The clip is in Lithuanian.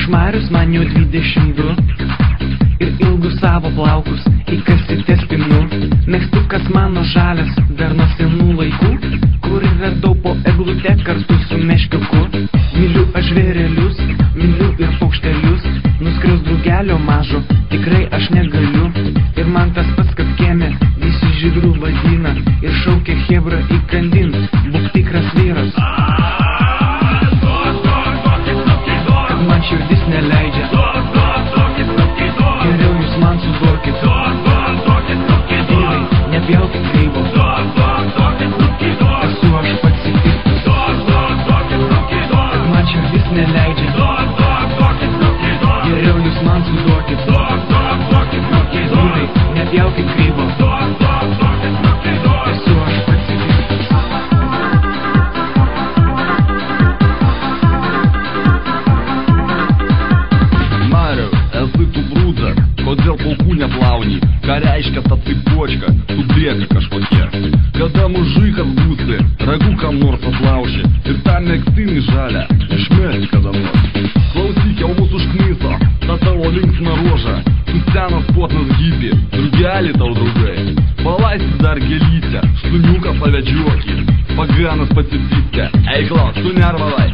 Košmarius man jau 22 ir ilgus savo plaukus įkasite spinu. Megztukas mano žalias dar nuo senų laikų, kur radau po eglute kartu su meškiuku. Myliu aš žvėrelius, myliu ir paukštelius, nuskriaus drugelio mažo tikrai aš negaliu. Ir man tas pats, kad kieme visi žydrų vadina ir šaukia chebra įkandint, būk tikras vyras. Kad man širdis neleidžia, geriau jūs man suduokit. Vyrai, nepjaukit kreivo, esu aš pats įpirktas. Kad man širdis neleidžia, geriau jūs man suduokit. Vyrai, nepjaukit kreivo, esu aš pats įpirktas. Mariau, esi tu brūdžia, kodėl plaukų neplauni? Ką reiškia ta cipočka, tu brėka kažkokie? Kada mužikas būsi, ragų kam nors atlauši ir tą megztinį žalę išmesti kada nors. Klausyk, jau mus užknyso tą tavo linksmą ruožą, tu senas potnas hipi, drugelį tau draugai. Palaisti dar gėlytę, šuniuką pavedžiuokį, paganas pasipyptę, eikla, tu nervalai.